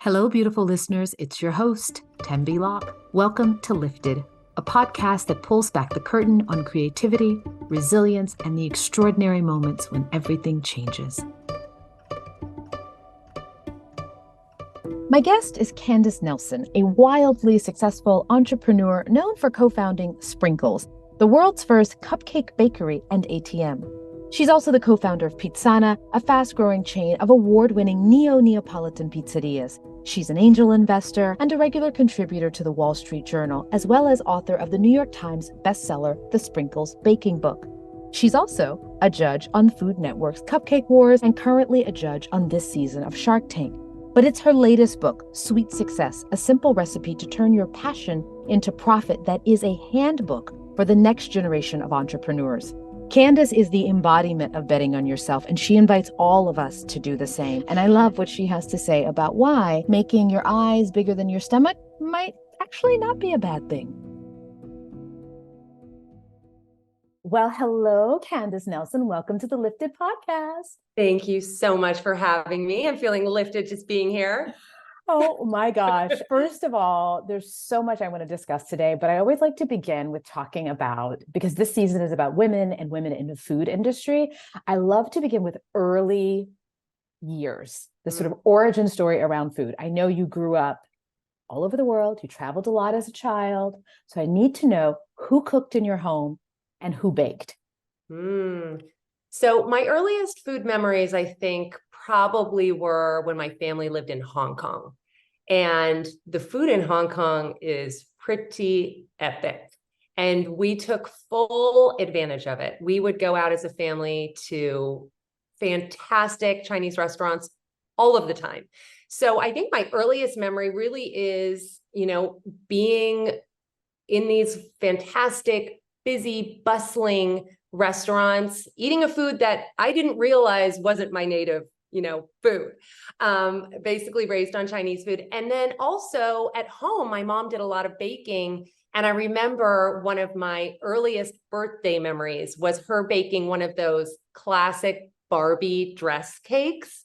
Hello, beautiful listeners. It's your host, Tembi Locke. Welcome to Lifted, a podcast that pulls back the curtain on creativity, resilience, and the extraordinary moments when everything changes. My guest is Candace Nelson, a wildly successful entrepreneur known for co-founding Sprinkles, the world's first cupcake bakery and ATM. She's also the co-founder of Pizzana, a fast-growing chain of award-winning neo-Neapolitan pizzerias. She's an angel investor and a regular contributor to the Wall Street Journal, as well as author of the New York Times bestseller, The Sprinkles Baking Book. She's also a judge on Food Network's Cupcake Wars and currently a judge on this season of Shark Tank. But it's her latest book, Sweet Success, a simple recipe to turn your passion into profit, that is a handbook for the next generation of entrepreneurs. Candace is the embodiment of betting on yourself, and she invites all of us to do the same. And I love what she has to say about why making your eyes bigger than your stomach might actually not be a bad thing. Well, hello, Candace Nelson. Welcome to the Lifted podcast. Thank you so much for having me. I'm feeling lifted just being here. Oh my gosh. First of all, there's so much I want to discuss today, but I always like to begin with talking about, because this season is about women and women in the food industry, I love to begin with early years, the sort of origin story around food. I know you grew up all over the world. You traveled a lot as a child. So I need to know who cooked in your home and who baked. So my earliest food memories, I think, probably were when my family lived in Hong Kong. And the food in Hong Kong is pretty epic. And we took full advantage of it. We would go out as a family to fantastic Chinese restaurants all of the time. So I think my earliest memory really is, being in these fantastic, busy, bustling restaurants, eating a food that I didn't realize wasn't my native, food, basically raised on Chinese food. And then also at home, my mom did a lot of baking. And I remember one of my earliest birthday memories was her baking one of those classic Barbie dress cakes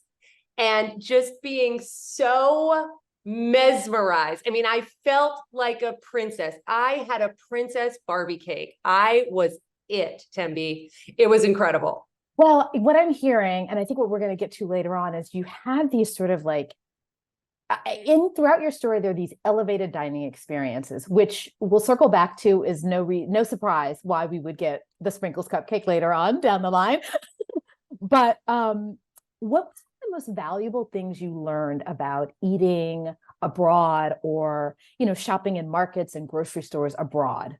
and just being so mesmerized. I mean, I felt like a princess. I had a princess Barbie cake. I was it, Tembi. It was incredible. Well, what I'm hearing, and I think what we're going to get to later on, is you had these sort of throughout your story, there are these elevated dining experiences, which we'll circle back to is no surprise why we would get the Sprinkles cupcake later on down the line. But what was the most valuable things you learned about eating abroad or, shopping in markets and grocery stores abroad?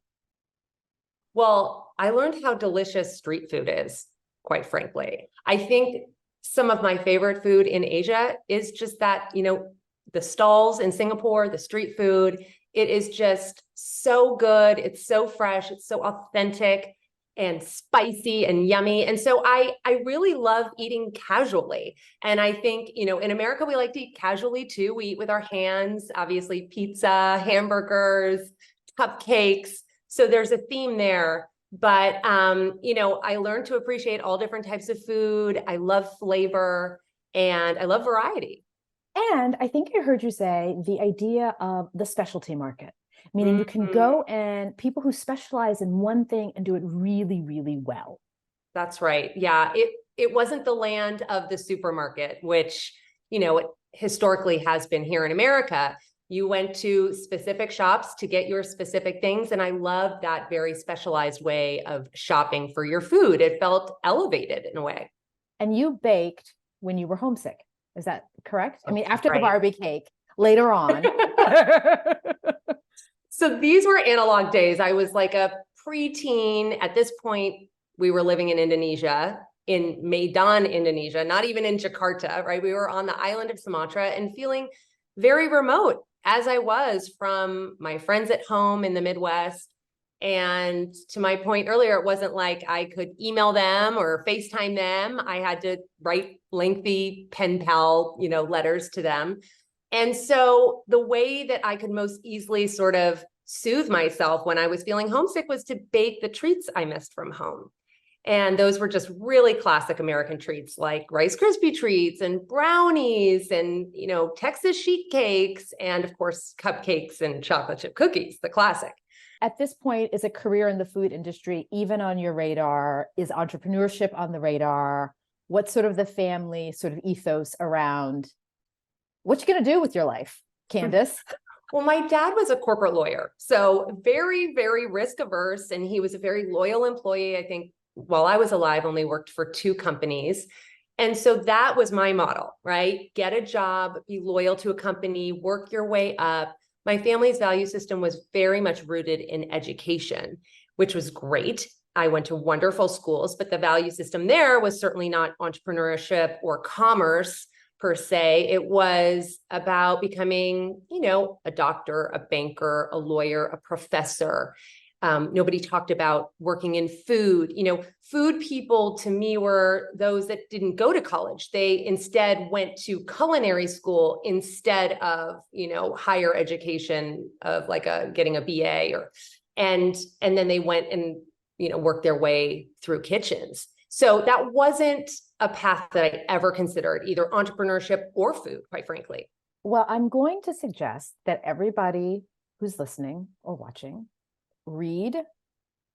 Well, I learned how delicious street food is, quite frankly. I think some of my favorite food in Asia is just that, the stalls in Singapore, the street food, it is just so good. It's so fresh. It's so authentic and spicy and yummy. And so I really love eating casually. And I think, in America, we like to eat casually too. We eat with our hands, obviously pizza, hamburgers, cupcakes. So there's a theme there. But, I learned to appreciate all different types of food. I love flavor and I love variety. And I think I heard you say the idea of the specialty market, meaning you can go and people who specialize in one thing and do it really, really well. That's right. Yeah. It wasn't the land of the supermarket, which, it historically has been here in America. You went to specific shops to get your specific things. And I love that very specialized way of shopping for your food. It felt elevated in a way. And you baked when you were homesick. Is that correct? I mean, after the Barbie cake, later on. So these were analog days. I was like a preteen. At this point, we were living in Indonesia, in Medan, Indonesia, not even in Jakarta, right? We were on the island of Sumatra and feeling very remote, as I was from my friends at home in the Midwest. And to my point earlier, it wasn't like I could email them or FaceTime them. I had to write lengthy pen pal, letters to them. And so the way that I could most easily sort of soothe myself when I was feeling homesick was to bake the treats I missed from home. And those were just really classic American treats like Rice Krispie treats and brownies and, Texas sheet cakes and of course, cupcakes and chocolate chip cookies, the classic. At this point, is a career in the food industry even on your radar? Is entrepreneurship on the radar? What's sort of the family sort of ethos around what you're going to do with your life, Candace? Well, my dad was a corporate lawyer, so very, very risk averse, and he was a very loyal employee. I think while I was alive, only worked for 2 companies. And so that was my model, right? Get a job, be loyal to a company, work your way up. My family's value system was very much rooted in education, which was great. I went to wonderful schools, but the value system there was certainly not entrepreneurship or commerce per se. It was about becoming, a doctor, a banker, a lawyer, a professor. Nobody talked about working in food. Food people to me were those that didn't go to college. They instead went to culinary school instead of, higher education of like getting a BA and then they went and, worked their way through kitchens. So that wasn't a path that I ever considered, either entrepreneurship or food, quite frankly. Well, I'm going to suggest that everybody who's listening or watching read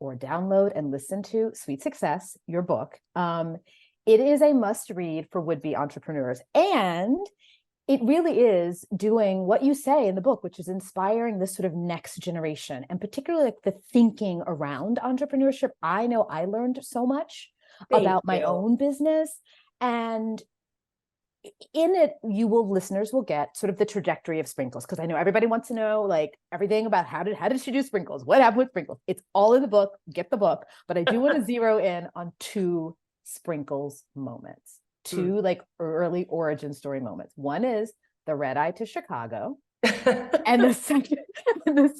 or download and listen to Sweet Success, your book. It is a must read for would-be entrepreneurs. And it really is doing what you say in the book, which is inspiring this sort of next generation, and particularly like the thinking around entrepreneurship. I know I learned so much about my own business, and in it, listeners will get sort of the trajectory of Sprinkles, because I know everybody wants to know like everything about how did she do Sprinkles? What happened with Sprinkles? It's all in the book. Get the book. But I do want to zero in on 2 Sprinkles moments, 2 like early origin story moments. One is the red eye to Chicago. And the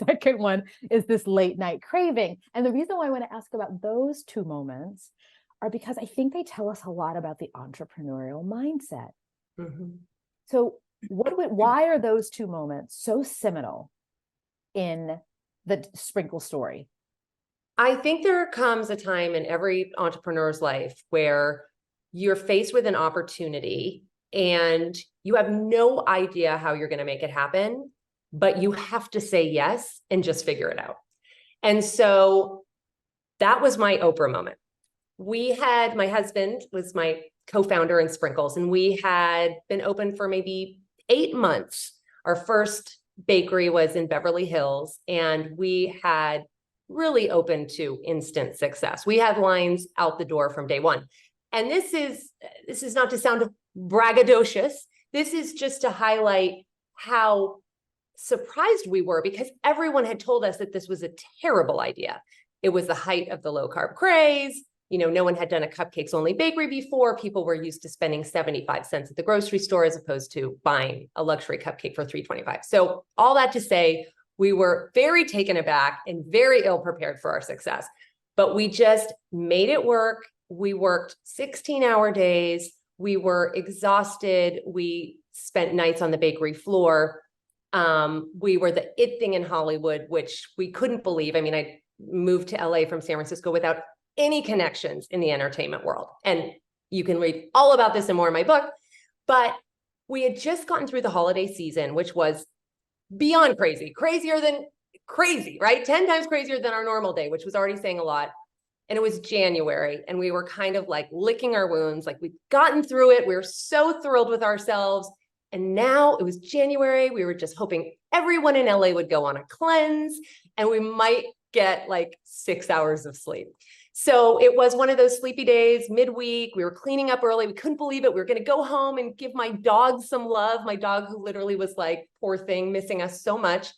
second one is this late night craving. And the reason why I want to ask about those 2 moments are because I think they tell us a lot about the entrepreneurial mindset. Mm-hmm. So why are those 2 moments so seminal in the Sprinkle story? I think there comes a time in every entrepreneur's life where you're faced with an opportunity and you have no idea how you're going to make it happen, but you have to say yes and just figure it out. And so that was my Oprah moment. My husband was my co-founder in Sprinkles, and we had been open for maybe 8 months. Our first bakery was in Beverly Hills, and we had really opened to instant success. We had lines out the door from day one. And this is not to sound braggadocious. This is just to highlight how surprised we were, because everyone had told us that this was a terrible idea. It was the height of the low carb craze. No one had done a cupcakes only bakery before. People were used to spending 75 cents at the grocery store as opposed to buying a luxury cupcake for $3.25. So all that to say, we were very taken aback and very ill prepared for our success, but we just made it work. We worked 16-hour days. We were exhausted. We spent nights on the bakery floor. We were the it thing in Hollywood, which we couldn't believe. I mean, I moved to LA from San Francisco without any connections in the entertainment world. And you can read all about this and more in my book. But we had just gotten through the holiday season, which was beyond crazy, crazier than crazy, right? 10 times crazier than our normal day, which was already saying a lot. And it was January, and we were kind of like licking our wounds, like we'd gotten through it. We were so thrilled with ourselves. And now it was January. We were just hoping everyone in LA would go on a cleanse and we might get like 6 hours of sleep. So it was one of those sleepy days, midweek. We were cleaning up early. We couldn't believe it. We were going to go home and give my dog some love. My dog, who literally was like, poor thing, missing us so much.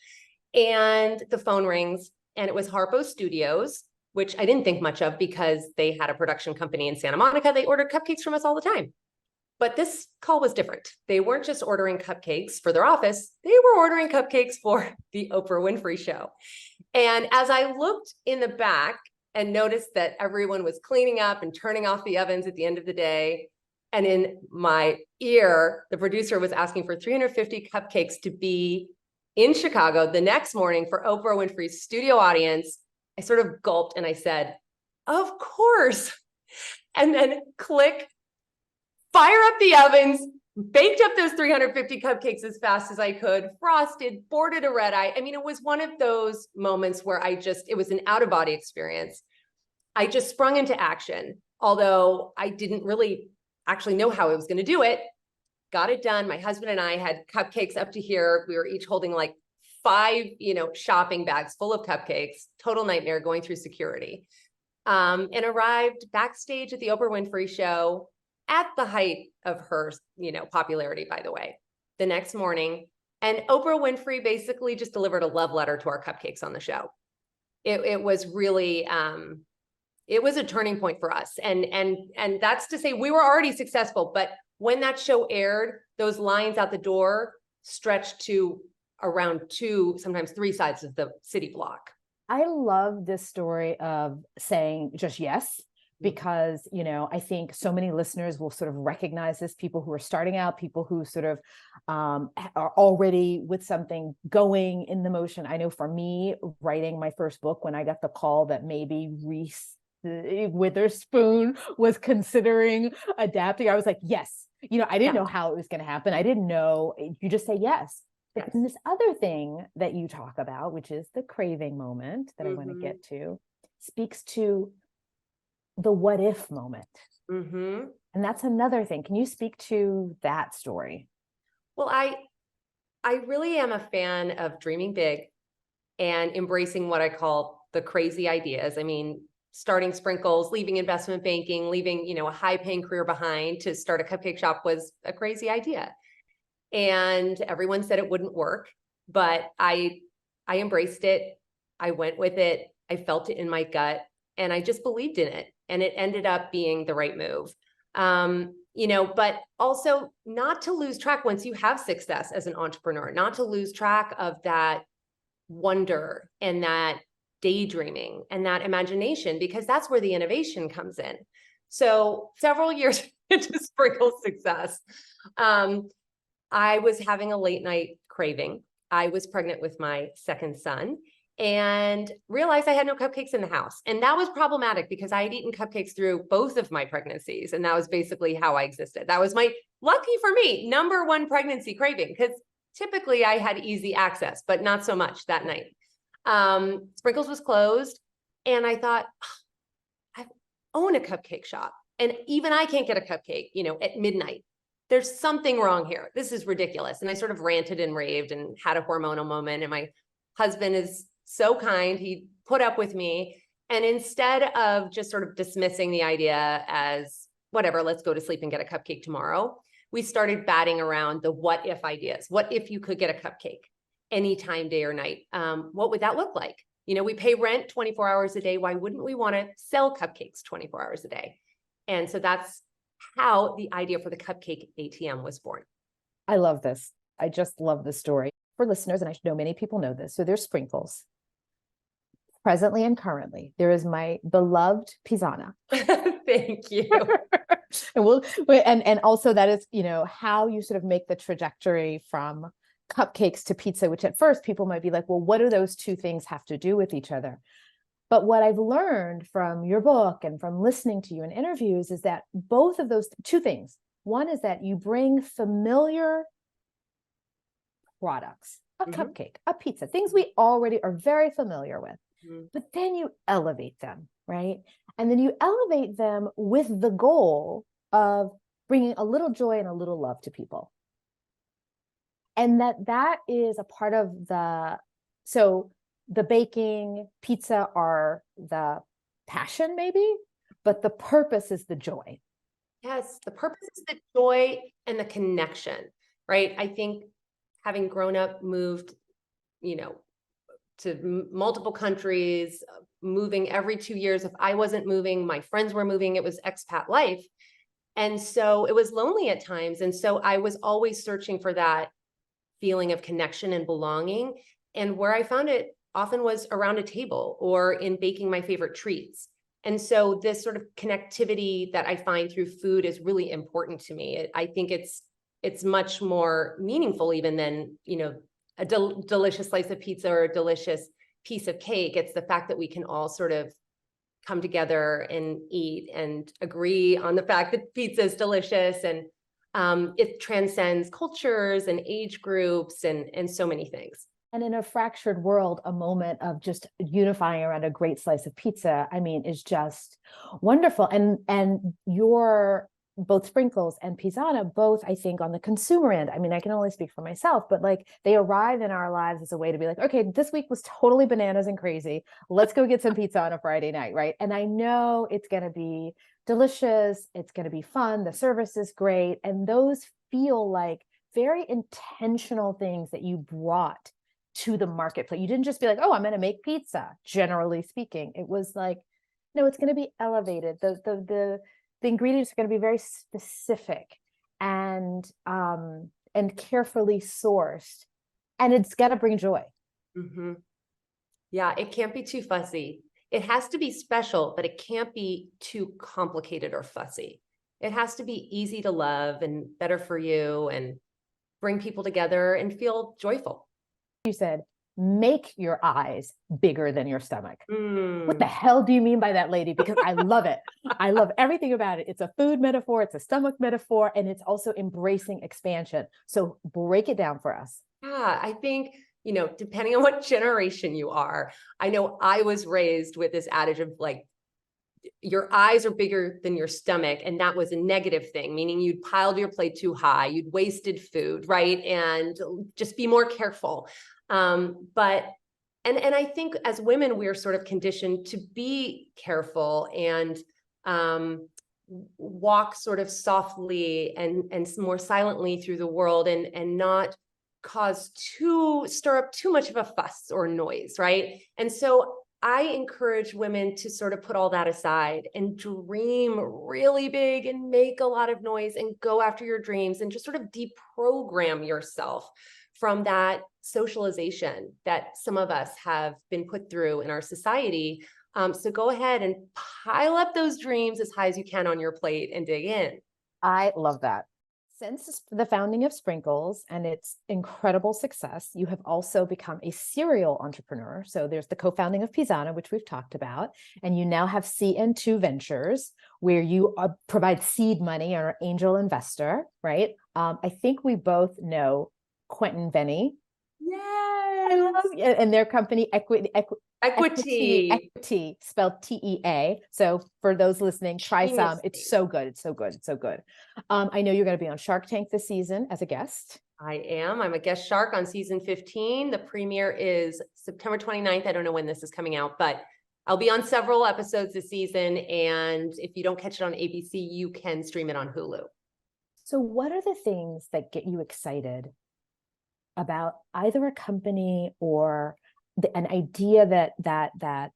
And the phone rings, and it was Harpo Studios, which I didn't think much of because they had a production company in Santa Monica. They ordered cupcakes from us all the time. But this call was different. They weren't just ordering cupcakes for their office. They were ordering cupcakes for the Oprah Winfrey Show. And as I looked in the back and noticed that everyone was cleaning up and turning off the ovens at the end of the day, and in my ear, the producer was asking for 350 cupcakes to be in Chicago the next morning for Oprah Winfrey's studio audience, I sort of gulped and I said, of course. and then click, fire up the ovens, baked up those 350 cupcakes as fast as I could, frosted, boarded a red eye. I mean, it was one of those moments where it was an out of body experience. I just sprung into action, although I didn't really actually know how I was going to do it. Got it done. My husband and I had cupcakes up to here. We were each holding like 5, shopping bags full of cupcakes, total nightmare going through security. And arrived backstage at the Oprah Winfrey show at the height of her, popularity, by the way, the next morning. And Oprah Winfrey basically just delivered a love letter to our cupcakes on the show. It was really, it was a turning point for us. And that's to say we were already successful, but when that show aired, those lines out the door stretched to around 2, sometimes 3 sides of the city block. I love this story of saying just yes, because, I think so many listeners will sort of recognize this, people who are starting out, people who sort of are already with something going in the motion. I know for me, writing my first book, when I got the call that maybe Reese Witherspoon was considering adapting, I was like, yes. I didn't know how it was going to happen. I didn't know. You just say yes. But then this other thing that you talk about, which is the craving moment that I want to get to, speaks to the what if moment. And that's another thing. Can you speak to that story? Well, I really am a fan of dreaming big and embracing what I call the crazy ideas. I mean, starting Sprinkles, leaving investment banking, leaving, a high-paying career behind to start a cupcake shop was a crazy idea. And everyone said it wouldn't work, but I embraced it. I went with it. I felt it in my gut, and I just believed in it. And it ended up being the right move. But also not to lose track once you have success as an entrepreneur, not to lose track of that wonder and that daydreaming and that imagination, because that's where the innovation comes in. So several years into Sprinkle's success, I was having a late night craving. I was pregnant with my second son and realized I had no cupcakes in the house. And that was problematic because I had eaten cupcakes through both of my pregnancies. And that was basically how I existed. That was my, lucky for me, #1 pregnancy craving, because typically I had easy access, but not so much that night. Sprinkles was closed, and I thought, I own a cupcake shop, and even I can't get a cupcake, at midnight. There's something wrong here. This is ridiculous. And I sort of ranted and raved and had a hormonal moment. And my husband is so kind. He put up with me. And instead of just sort of dismissing the idea as whatever, let's go to sleep and get a cupcake tomorrow, we started batting around the what if ideas. What if you could get a cupcake anytime, day or night? What would that look like? We pay rent 24 hours a day. Why wouldn't we want to sell cupcakes 24 hours a day? And so that's how the idea for the cupcake ATM was born. I love this. I just love this story. For listeners, and I know many people know this, so there's Sprinkles. Presently and currently, there is my beloved Pisana. Thank you. and also that is, how you sort of make the trajectory from cupcakes to pizza, which at first people might be like, well, what do those two things have to do with each other? But what I've learned from your book and from listening to you in interviews is that both of those two things, one is that you bring familiar products, a cupcake, a pizza, things we already are very familiar with, but then you elevate them, right? And then you elevate them with the goal of bringing a little joy and a little love to people. And that is a part of so the baking, pizza are the passion maybe, but the purpose is the joy. Yes, the purpose is the joy and the connection, right? I think having grown up, moved, to multiple countries, moving every 2 years. If I wasn't moving, my friends were moving. It was expat life. And so it was lonely at times. And so I was always searching for that feeling of connection and belonging. And where I found it often was around a table or in baking my favorite treats. And so this sort of connectivity that I find through food is really important to me. I think it's much more meaningful even than, a delicious slice of pizza or a delicious piece of cake. It's the fact that we can all sort of come together and eat and agree on the fact that pizza is delicious, and it transcends cultures and age groups and so many things. And in a fractured world, a moment of just unifying around a great slice of pizza, I mean, is just wonderful. And your both sprinkles and Pisana, both, I think, on the consumer end. I mean, I can only speak for myself, but like they arrive in our lives as a way to be like, okay, this week was totally bananas and crazy. Let's go get some pizza on a Friday night, right? And I know it's going to be delicious. It's going to be fun. The service is great. And those feel like very intentional things that you brought to the marketplace. You didn't just be like, oh, I'm going to make pizza, generally speaking. It was like, no, it's going to be elevated. The ingredients are going to be very specific and carefully sourced, and it's got to bring joy. Mm-hmm. Yeah, it can't be too fussy. It has to be special, but it can't be too complicated or fussy. It has to be easy to love and better for you and bring people together and feel joyful. You said, make your eyes bigger than your stomach. What the hell do you mean by that, lady? Because I love it. I love everything about it. It's a food metaphor, it's a stomach metaphor, and it's also embracing expansion. So break it down for us. Yeah, I think, depending on what generation you are, I know I was raised with this adage of like, your eyes are bigger than your stomach. And that was a negative thing, meaning you'd piled your plate too high, you'd wasted food, right? And just be more careful. But I think as women, we're sort of conditioned to be careful and walk sort of softly and more silently through the world and not stir up too much of a fuss or noise, right? And so I encourage women to sort of put all that aside and dream really big and make a lot of noise and go after your dreams and just sort of deprogram yourself from that socialization that some of us have been put through in our society. So go ahead and pile up those dreams as high as you can on your plate and dig in. I love that. Since the founding of Sprinkles and its incredible success, you have also become a serial entrepreneur. So there's the co-founding of Pisana, which we've talked about, and you now have CN2 Ventures, where you provide seed money or angel investor, right? I think we both know Quentin Benny. Yes. And their company Equity, spelled TEA. So for those listening, try some. It's so good. It's so good. It's so good. I know you're going to be on Shark Tank this season as a guest. I am. I'm a guest shark on season 15. The premiere is September 29th. I don't know when this is coming out, but I'll be on several episodes this season. And if you don't catch it on ABC, you can stream it on Hulu. So what are the things that get you excited about either a company or an idea that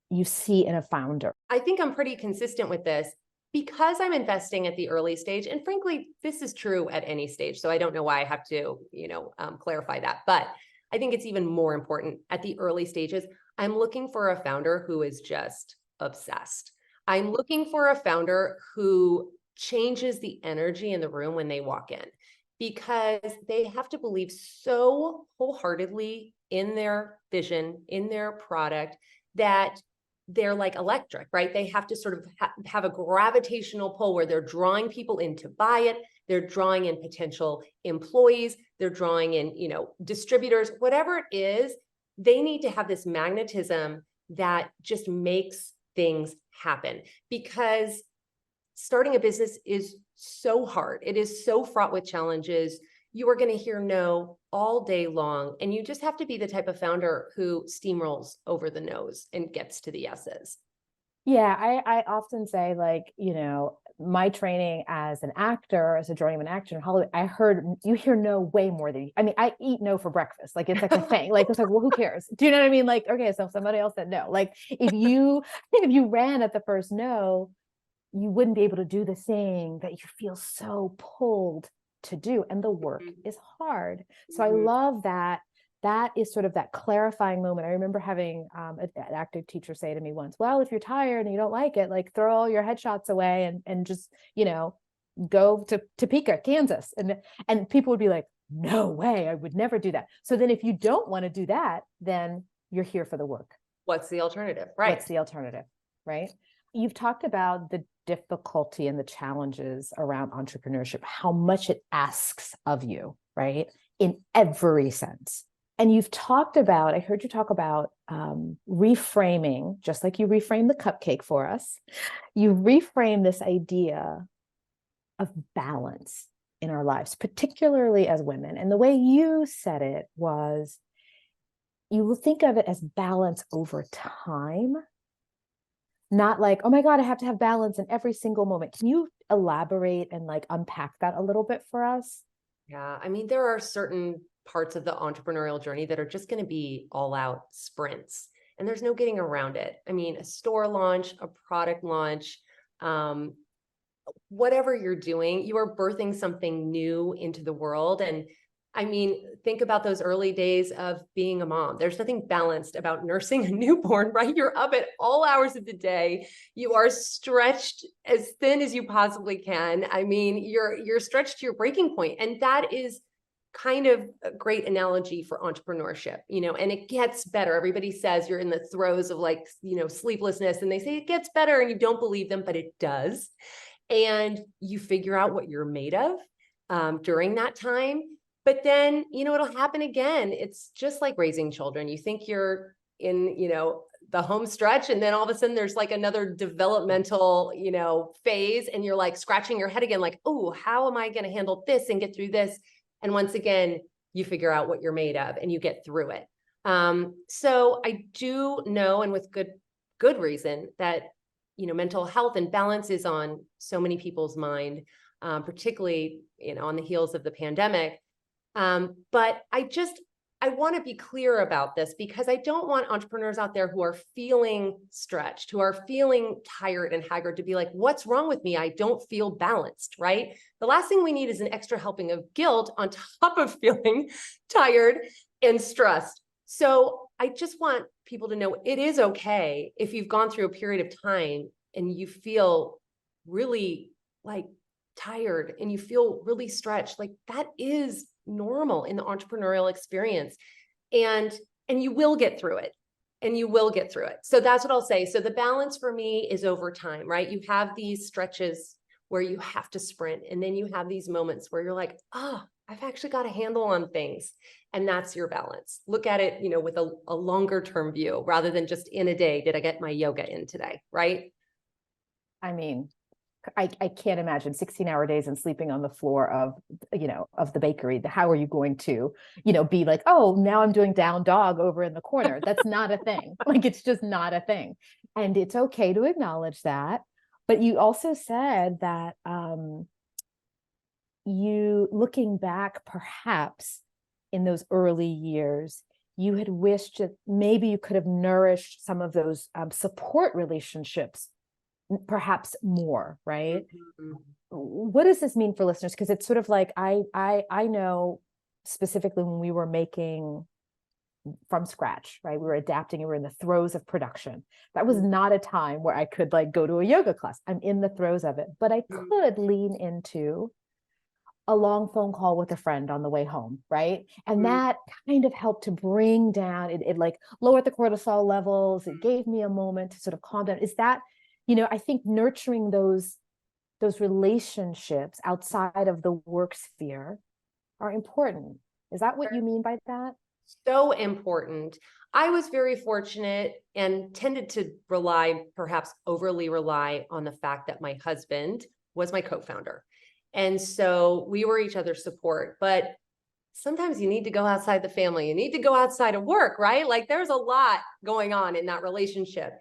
you see in a founder? I think I'm pretty consistent with this because I'm investing at the early stage. And frankly, this is true at any stage. So I don't know why I have to, clarify that. But I think it's even more important at the early stages. I'm looking for a founder who is just obsessed. I'm looking for a founder who changes the energy in the room when they walk in, because they have to believe so wholeheartedly in their vision, in their product, that they're like electric, right? They have to sort of have a gravitational pull where they're drawing people in to buy it. They're drawing in potential employees. They're drawing in, distributors, whatever it is. They need to have this magnetism that just makes things happen, because starting a business is so hard. It is so fraught with challenges. You are going to hear no all day long. And you just have to be the type of founder who steamrolls over the no's and gets to the yeses. Yeah, I often say, like, my training as an actor, as a journeyman actor in Hollywood, I heard you hear no way more than I eat no for breakfast. Like, it's like a thing. Like, it's like, well, who cares? Do you know what I mean? Like, okay, so somebody else said no. Like, if you ran at the first no, you wouldn't be able to do the thing that you feel so pulled to do. And the work is hard. So I love that. That is sort of that clarifying moment. I remember having an acting teacher say to me once, well, if you're tired and you don't like it, like throw all your headshots away and just, go to Topeka, Kansas. And people would be like, no way, I would never do that. So then if you don't want to do that, then you're here for the work. What's the alternative? Right. What's the alternative? right? You've talked about the difficulty and the challenges around entrepreneurship, how much it asks of you, right? In every sense. And you've talked about, I heard you talk about reframing, just like you reframed the cupcake for us. You reframe this idea of balance in our lives, particularly as women. And the way you said it was, you will think of it as balance over time, not like, oh my God, I have to have balance in every single moment. Can you elaborate and like unpack that a little bit for us? Yeah, I mean, there are certain parts of the entrepreneurial journey that are just going to be all out sprints, and there's no getting around it. I mean, a store launch, a product launch, um, whatever you're doing, you are birthing something new into the world. And I mean, think about those early days of being a mom. There's nothing balanced about nursing a newborn, right? You're up at all hours of the day. You are stretched as thin as you possibly can. I mean, you're stretched to your breaking point. And that is kind of a great analogy for entrepreneurship, and it gets better. Everybody says you're in the throes of like, sleeplessness, and they say it gets better and you don't believe them, but it does. And you figure out what you're made of during that time. But then, it'll happen again. It's just like raising children. You think you're in, the home stretch, and then all of a sudden there's like another developmental, phase, and you're like scratching your head again, like, oh, how am I going to handle this and get through this? And once again, you figure out what you're made of and you get through it. So I do know, and with good reason, that mental health and balance is on so many people's mind, particularly on the heels of the pandemic. But I want to be clear about this, because I don't want entrepreneurs out there who are feeling stretched, who are feeling tired and haggard, to be like, what's wrong with me? I don't feel balanced, right? The last thing we need is an extra helping of guilt on top of feeling tired and stressed. So I just want people to know it is okay if you've gone through a period of time and you feel really like tired and you feel really stretched. Like, that is normal in the entrepreneurial experience, and you will get through it, so that's what I'll say. So the balance for me is over time, right? You have these stretches where you have to sprint, and then you have these moments where you're like, oh, I've actually got a handle on things, and that's your balance. Look at it, with a longer term view, rather than just in a day, did I get my yoga in today, right? I mean, I can't imagine 16-hour days and sleeping on the floor of, of the bakery. How are you going to, be like, oh, now I'm doing down dog over in the corner? That's not a thing. Like, it's just not a thing. And it's okay to acknowledge that. But you also said that you, looking back, perhaps in those early years, you had wished that maybe you could have nourished some of those support relationships perhaps more, right? Mm-hmm. What does this mean for listeners? Because it's sort of like, I know specifically when we were making from scratch, right? We were adapting, and we were in the throes of production. That was not a time where I could like go to a yoga class. I'm in the throes of it, but I could lean into a long phone call with a friend on the way home, right? And that kind of helped to bring down, it like lowered the cortisol levels. It gave me a moment to sort of calm down. Is that, I think nurturing those relationships outside of the work sphere are important. Is that what you mean by that? So important. I was very fortunate and tended to perhaps overly rely on the fact that my husband was my co-founder. And so we were each other's support, but sometimes you need to go outside the family. You need to go outside of work, right? Like, there's a lot going on in that relationship.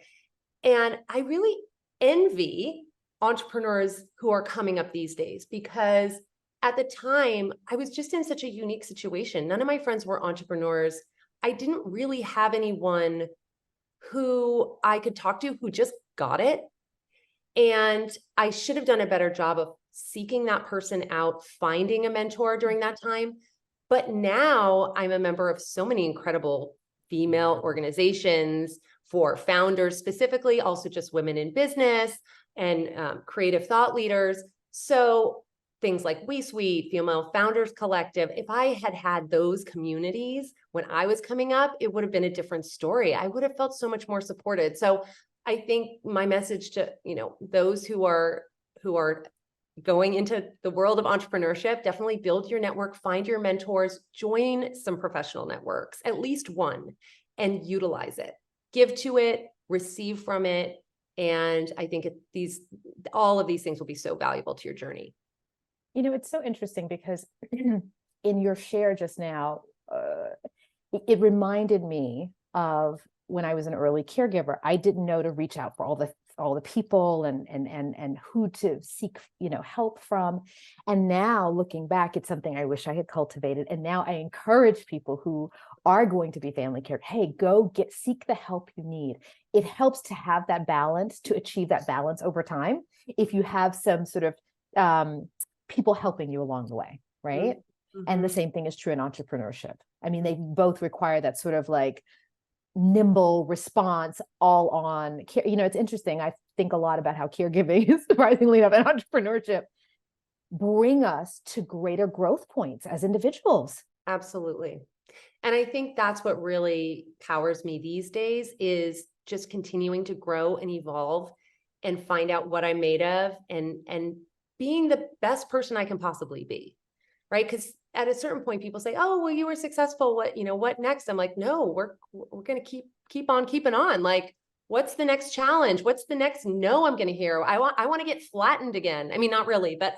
And I really envy entrepreneurs who are coming up these days, because at the time I was just in such a unique situation. None of my friends were entrepreneurs. I didn't really have anyone who I could talk to who just got it. And I should have done a better job of seeking that person out, finding a mentor during that time. But now I'm a member of so many incredible female organizations for founders, specifically, also just women in business and creative thought leaders. So things like We Suite, Female Founders Collective, if I had had those communities when I was coming up, it would have been a different story. I would have felt so much more supported. So I think my message to, those who are going into the world of entrepreneurship, definitely build your network, find your mentors, join some professional networks, at least one, and utilize it. Give to it, receive from it. And I think all of these things will be so valuable to your journey. It's so interesting because in your share just now, it reminded me of when I was an early caregiver. I didn't know to reach out for all the people and who to seek, help from. And now looking back, it's something I wish I had cultivated. And now I encourage people who are going to be family care, hey, go seek the help you need. It helps to have that balance, to achieve that balance over time, if you have some sort of people helping you along the way, right? Mm-hmm. And the same thing is true in entrepreneurship. I mean, they both require that sort of like nimble response all on care. It's interesting. I think a lot about how caregiving, surprisingly enough, and entrepreneurship bring us to greater growth points as individuals. Absolutely. And I think that's what really powers me these days, is just continuing to grow and evolve and find out what I'm made of, and being the best person I can possibly be. Right. Because at a certain point, people say, oh, well, you were successful. What next? I'm like, no, we're going to keep on keeping on. Like, what's the next challenge? What's the next no I'm going to hear? I want to get flattened again. I mean, not really, but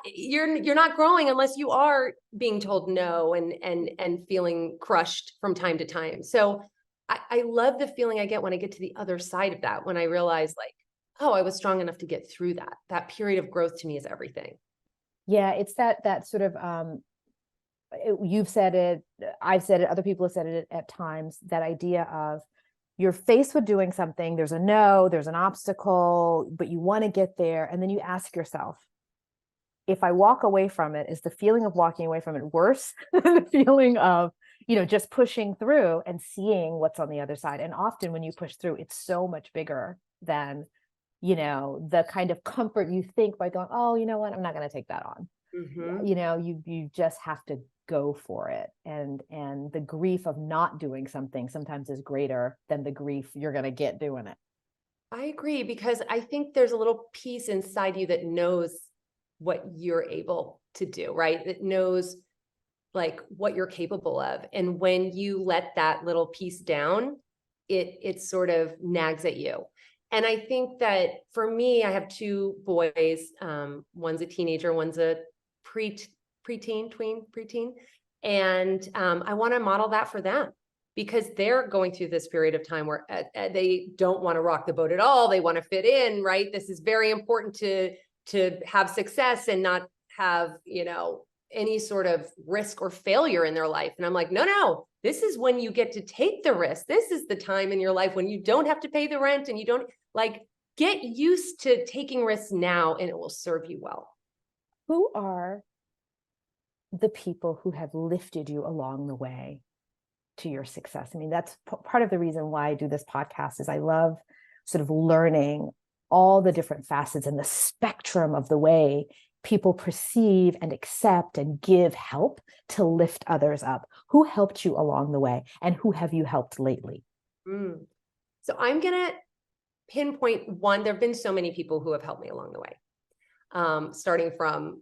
you're not growing unless you are being told no and feeling crushed from time to time. So I love the feeling I get when I get to the other side of that, when I realize like, oh, I was strong enough to get through that. That period of growth to me is everything. Yeah, it's that sort of, you've said it, I've said it, other people have said it at times, that idea of you're faced with doing something, there's a no, there's an obstacle, but you want to get there. And then you ask yourself, if I walk away from it, is the feeling of walking away from it worse than the feeling of, just pushing through and seeing what's on the other side? And often when you push through, it's so much bigger than the kind of comfort you think by going, oh, you know what, I'm not going to take that on. Mm-hmm. You just have to go for it. And the grief of not doing something sometimes is greater than the grief you're going to get doing it. I agree, because I think there's a little piece inside you that knows what you're able to do, right? That knows like what you're capable of. And when you let that little piece down, it sort of nags at you. And I think that for me, I have two boys. One's a teenager, one's a preteen. And I want to model that for them, because they're going through this period of time where they don't want to rock the boat at all. They want to fit in, right? This is very important to have success and not have, any sort of risk or failure in their life. And I'm like, no, this is when you get to take the risk. This is the time in your life when you don't have to pay the rent, and you don't, like, get used to taking risks now, and it will serve you well. Who are the people who have lifted you along the way to your success? I mean, that's part of the reason why I do this podcast, is I love sort of learning all the different facets and the spectrum of the way people perceive and accept and give help to lift others up. Who helped you along the way, and who have you helped lately? So I'm going to pinpoint one. There have been so many people who have helped me along the way. Starting from,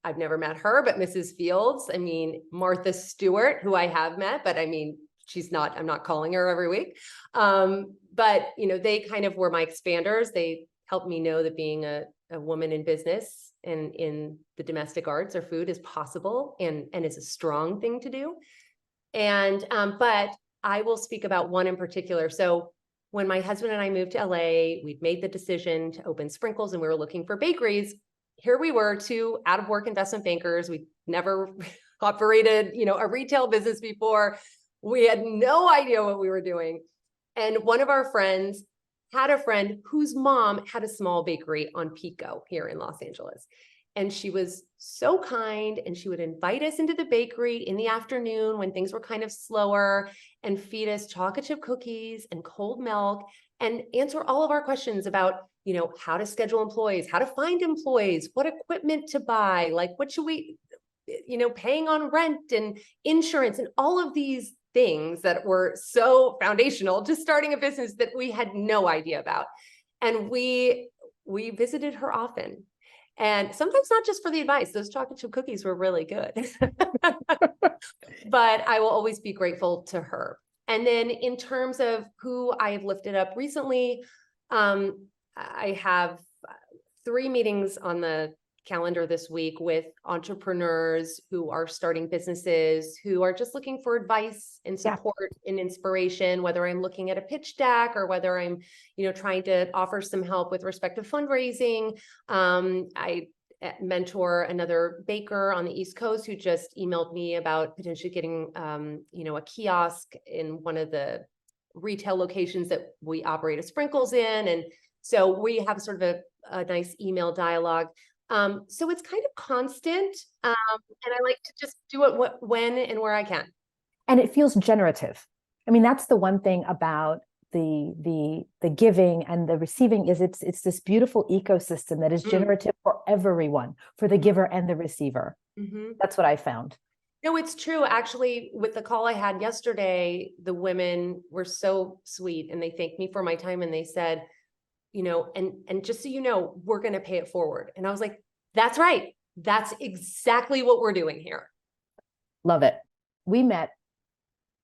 I've never met her, but Mrs. Fields. I mean, Martha Stewart, who I have met, but I mean, I'm not calling her every week. But, they kind of were my expanders. They helped me know that being a woman in business and in the domestic arts or food is possible and is a strong thing to do. And, but I will speak about one in particular. So when my husband and I moved to LA, we'd made the decision to open Sprinkles, and we were looking for bakeries. Here we were, two out of work investment bankers. We'd never operated, a retail business before. We had no idea what we were doing. And one of our friends had a friend whose mom had a small bakery on Pico here in Los Angeles. And she was so kind, and she would invite us into the bakery in the afternoon when things were kind of slower, and feed us chocolate chip cookies and cold milk, and answer all of our questions about, how to schedule employees, how to find employees, what equipment to buy, like what should we, paying on rent and insurance and all of these things that were so foundational to starting a business that we had no idea about. And we visited her often. And sometimes not just for the advice. Those chocolate chip cookies were really good. But I will always be grateful to her. And then in terms of who I have lifted up recently, I have 3 meetings on the calendar this week with entrepreneurs who are starting businesses, who are just looking for advice and support and inspiration, whether I'm looking at a pitch deck or whether I'm, trying to offer some help with respect to fundraising. I mentor another baker on the East Coast who just emailed me about potentially getting, a kiosk in one of the retail locations that we operate as Sprinkles in. And so we have sort of a nice email dialogue. So it's kind of constant. And I like to just do it when and where I can. And it feels generative. I mean, that's the one thing about the giving and the receiving is it's this beautiful ecosystem that is generative for everyone, for the giver and the receiver. That's what I found. No, it's true. Actually, with the call I had yesterday, the women were so sweet and they thanked me for my time and they said, and just so you know, we're going to pay it forward. And I was like, that's right. That's exactly what we're doing here. Love it. We met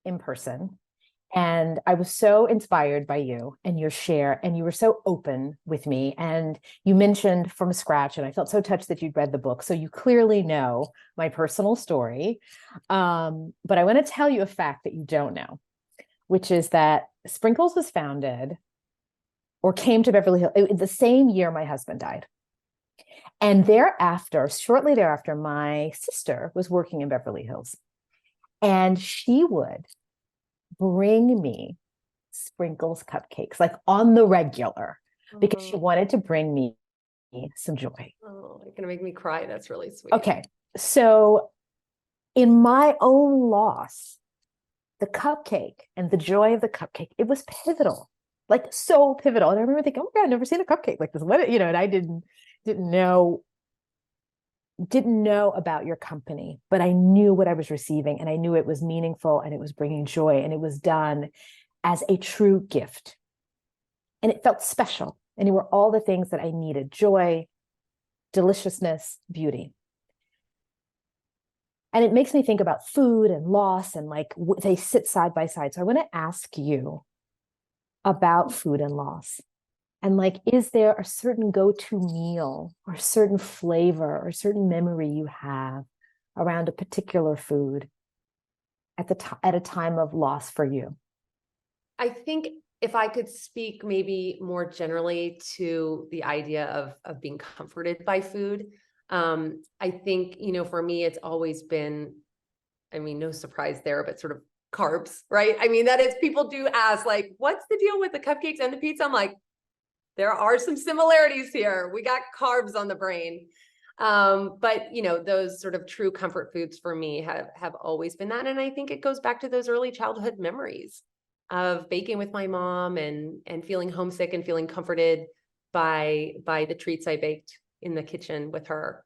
in person and I was so inspired by you and your share, and you were so open with me, and you mentioned from scratch, and I felt so touched that you'd read the book. So you clearly know my personal story. But I want to tell you a fact that you don't know, which is that Sprinkles was founded or came to Beverly Hills the same year my husband died. And shortly thereafter, my sister was working in Beverly Hills, and she would bring me Sprinkles cupcakes, like on the regular, because she wanted to bring me some joy. Oh, you're going to make me cry. That's really sweet. Okay. So in my own loss, the cupcake and the joy of the cupcake, it was pivotal, like so pivotal. And I remember thinking, oh my God, I've never seen a cupcake like this. What, and I didn't know about your company, but I knew what I was receiving, and I knew it was meaningful and it was bringing joy, and it was done as a true gift. And it felt special. And it were all the things that I needed: joy, deliciousness, beauty. And it makes me think about food and loss, and like they sit side by side. So I want to ask you about food and loss. And like, is there a certain go-to meal or a certain flavor or a certain memory you have around a particular food at a time of loss for you? I think if I could speak maybe more generally to the idea of being comforted by food, I think, for me, it's always been, no surprise there, but sort of carbs, right? That is, people do ask, like, what's the deal with the cupcakes and the pizza? I'm like, there are some similarities here. We got carbs on the brain. But those sort of true comfort foods for me have always been that. And I think it goes back to those early childhood memories of baking with my mom and feeling homesick and feeling comforted by the treats I baked in the kitchen with her.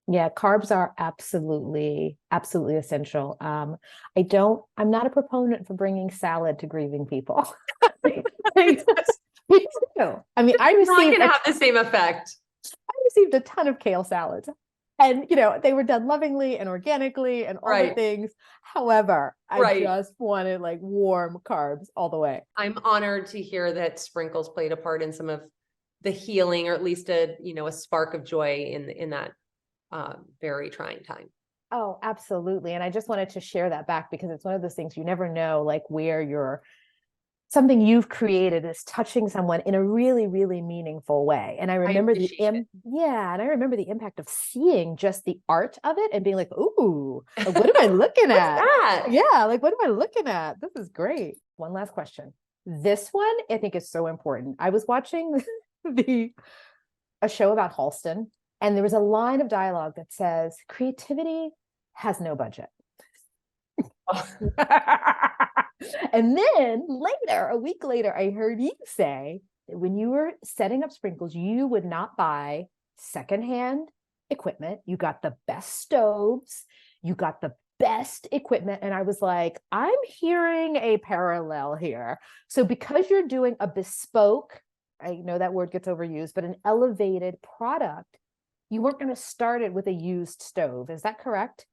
Yeah, carbs are absolutely essential. I'm not a proponent for bringing salad to grieving people. Me too. I can have the same effect. I received a ton of kale salads, and they were done lovingly and organically and all the things. However, I just wanted like warm carbs all the way. I'm honored to hear that Sprinkles played a part in some of the healing, or at least a spark of joy in that very trying time. Oh, absolutely. And I just wanted to share that back, because it's one of those things you never know, like where something you've created is touching someone in a really, really meaningful way. And I remember and I remember the impact of seeing just the art of it and being like, ooh, like, what am I looking at? That? Yeah, like, what am I looking at? This is great. One last question. This one I think is so important. I was watching a show about Halston, and there was a line of dialogue that says, creativity has no budget. And then a week later, I heard you say that when you were setting up Sprinkles, you would not buy secondhand equipment. You got the best stoves. You got the best equipment. And I was like, I'm hearing a parallel here. So because you're doing a bespoke, I know that word gets overused, but an elevated product, you weren't going to start it with a used stove. Is that correct?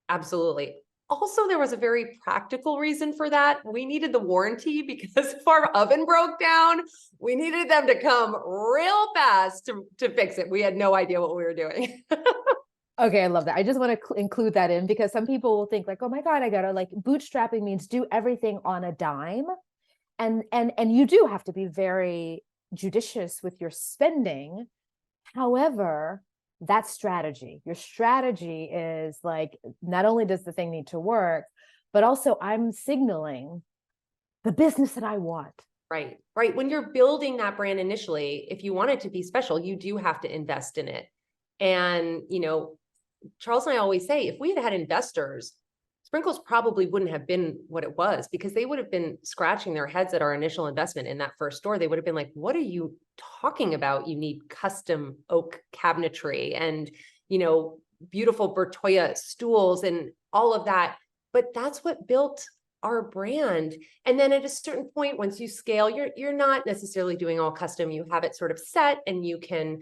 Absolutely. Also, there was a very practical reason for that. We needed the warranty because if our oven broke down, we needed them to come real fast to fix it. We had no idea what we were doing. Okay, I love that. I just want to include that in because some people will think like, oh my God, I gotta like bootstrapping means do everything on a dime. And you do have to be very judicious with your spending. However, that's strategy. Your strategy is like, not only does the thing need to work, but also I'm signaling the business that I want. Right, right. When you're building that brand initially, if you want it to be special, you do have to invest in it. And, Charles and I always say, if we had had investors, Sprinkles probably wouldn't have been what it was because they would have been scratching their heads at our initial investment in that first store. They would have been like, what are you talking about? You need custom oak cabinetry and, beautiful Bertoya stools and all of that. But that's what built our brand. And then at a certain point, once you scale, you're not necessarily doing all custom. You have it sort of set and you can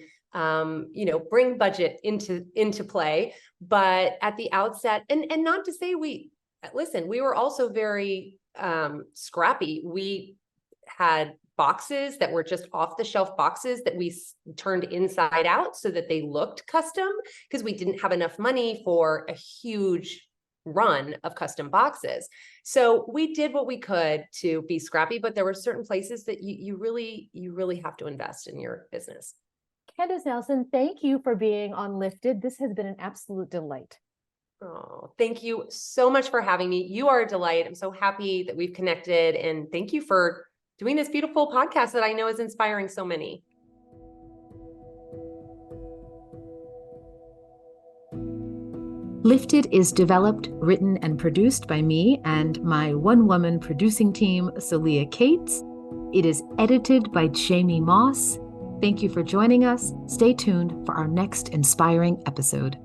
bring budget into play. But at the outset, and not to say we were also very scrappy. We had boxes that were just off the shelf boxes that we turned inside out so that they looked custom because we didn't have enough money for a huge run of custom boxes. So we did what we could to be scrappy, but there were certain places that you really have to invest in your business. Candace Nelson, thank you for being on Lifted. This has been an absolute delight. Oh, thank you so much for having me. You are a delight. I'm so happy that we've connected. And thank you for doing this beautiful podcast that I know is inspiring so many. Lifted is developed, written, and produced by me and my one-woman producing team, Celia Cates. It is edited by Jamie Moss. Thank you for joining us. Stay tuned for our next inspiring episode.